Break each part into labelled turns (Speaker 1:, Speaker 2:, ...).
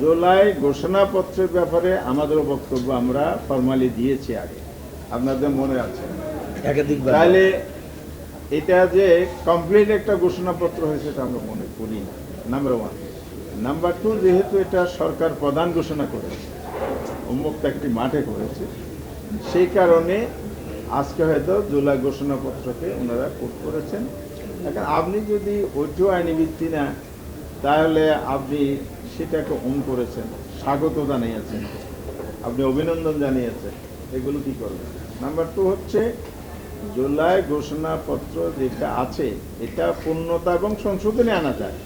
Speaker 1: জুলাই ঘোষণাপত্রের ব্যাপারে আমাদের বক্তব্য আমরা ফরমালি দিয়েছি আগে, আপনাদের মনে আছে
Speaker 2: একাধিকবার।
Speaker 1: তাহলে এটা যে কমপ্লিট একটা ঘোষণাপত্র হয়েছে এটা আমরা মনে করি না, নাম্বার ওয়ান। নাম্বার টু, যেহেতু এটা সরকার প্রধান ঘোষণা করেছে, উন্মুক্ত একটি মাঠে করেছে, সেই কারণে আজকে হয়তো জুলাই ঘোষণাপত্রকে ওনারা কোট করেছেন। এখন আপনি যদি ওইটিও আইনি ভিত্তি না, তাহলে আপনি সেটাকে অন করেছেন, স্বাগত জানিয়েছেন, আপনি অভিনন্দন জানিয়েছেন, এগুলো কি করবেন? নাম্বার টু হচ্ছে জুলাই ঘোষণাপত্র যেটা আছে এটা পূর্ণতা এবং সংশোধনে আনা যায়,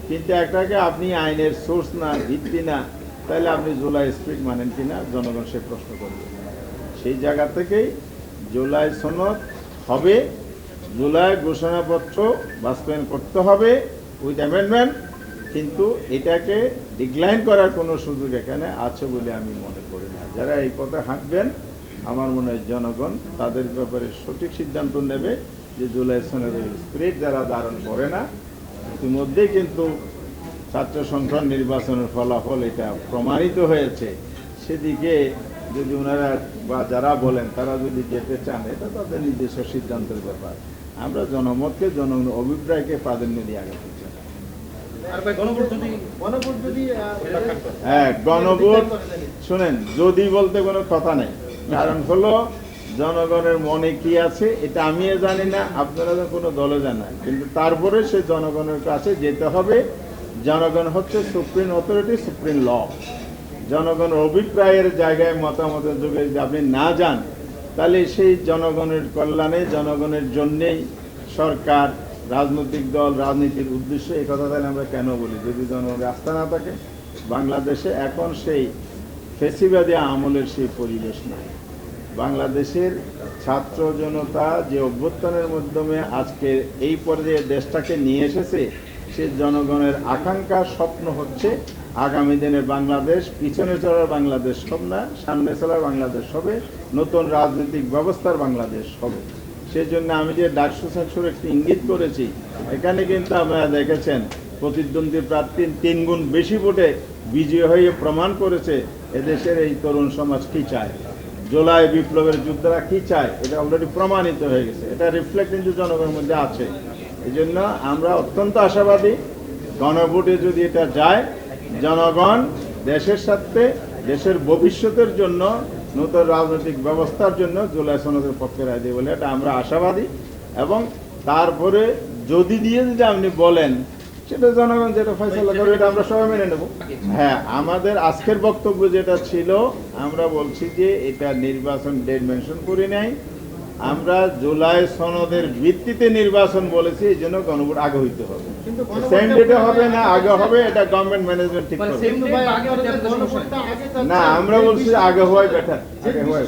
Speaker 1: কিন্তু একটাকে আপনি আইনের সোর্স না, ভিত্তি না, তাহলে আপনি জুলাই স্পিরিট মানেন কিনা জনগণ সে প্রশ্ন করবে। সেই জায়গা থেকেই জুলাই সনদ হবে, জুলাই ঘোষণাপত্র বাস্তবায়ন করতে হবে উইথ অ্যামেন্ডমেন্ট, কিন্তু এটাকে ডিক্লাইন করার কোনো সুযোগ এখানে আছে বলে আমি মনে করি না। যারা এই পথে হাঁটবেন, আমার মনে হয় জনগণ তাদের ব্যাপারে সঠিক সিদ্ধান্ত নেবে যে জুলাই সনদের স্পিরিট যারা ধারণ করে না। ইতিমধ্যেই কিন্তু ছাত্র সংসদ নির্বাচনের ফলাফল এটা প্রমাণিত হয়েছে, সেদিকে যদি ওনারা বা যারা বলেন তারা যদি যেতে চান, এটা তাদের নিজস্ব সিদ্ধান্তের ব্যাপার। আমরা জনমতকে, জনগণের অভিপ্রায়কে প্রাধান্য দিয়ে আগাতে চাই। হ্যাঁ, গণভোট শুনেন, যদি বলতে কোনো কথা নেই, কারণ হলো জনগণের মনে কি আছে এটা আমিও জানি না, আপনারা তো কোনো দলে জানান, কিন্তু তারপরে সে জনগণের কাছে যেতে হবে। জনগণ হচ্ছে সুপ্রিম অথরিটি, সুপ্রিম ল। জনগণের অভিপ্রায়ের জায়গায় মতামতের যুগে যদি আপনি না যান, তাহলে সেই জনগণের কল্যাণে, জনগণের জন্যেই সরকার, রাজনৈতিক দল, রাজনীতির উদ্দেশ্য, এই কথা তাহলে আমরা কেন বলি? যদি জনগণের আস্থা না থাকে, বাংলাদেশে এখন সেই ফেসিবাদী আমলের সেই পরিবেশ নাই। বাংলাদেশের ছাত্র জনতা যে অভ্যুত্থানের মাধ্যমে আজকে এই পর্যায়ে দেশটাকে নিয়ে এসেছে, সে জনগণের আকাঙ্ক্ষা, স্বপ্ন হচ্ছে আগামী দিনে বাংলাদেশ পিছনে চলার বাংলাদেশ হবে না, সামনে চলার বাংলাদেশ হবে, নতুন রাজনৈতিক ব্যবস্থার বাংলাদেশ হবে। সেজন্য আমি যে ডাকসু সেন্সর একটি ইঙ্গিত করেছি, এখানে কিন্তু আপনারা দেখেছেন প্রতিদ্বন্দ্বী প্রার্থী 3 গুণ বেশি ভোটে বিজয়ী হয়ে প্রমাণ করেছে এদেশের এই তরুণ সমাজ কি চায়, জুলাই বিপ্লবের যোদ্ধারা কি চায়, এটা অলরেডি প্রমাণিত হয়ে গেছে। এটা রিফ্লেক্ট কিন্তু জনগণের মধ্যে আছে। এই জন্য আমরা অত্যন্ত আশাবাদী, গণভোটে যদি এটা যায়, জনগণ দেশের সাথে, দেশের ভবিষ্যতের জন্য, নতুন রাজনৈতিক ব্যবস্থার জন্য জুলাই সনদের পক্ষে রায় দেবে বলে এটা আমরা আশাবাদী। এবং তারপরে যদি আপনি বলেন সেটা জনগণ যেটা ফয়সালা করবে, এটা আমরা সবাই মেনে নেব। হ্যাঁ, আমাদের আজকের বক্তব্য যেটা ছিল, আমরা বলছি যে এটা নির্বাচন ডেট মেনশন করি নাই, আমরা জুলাই সনদের ভিত্তিতে নির্বাচন বলেছি, এই জন্য গণভোট আগে হইতে হবে। সেম ডেটে হবে না আগে হবে, এটা গভর্নমেন্ট ম্যানেজমেন্ট ঠিক করবে। না, আমরা বলছি আগে হওয়াই বেটার, আগে হওয়াই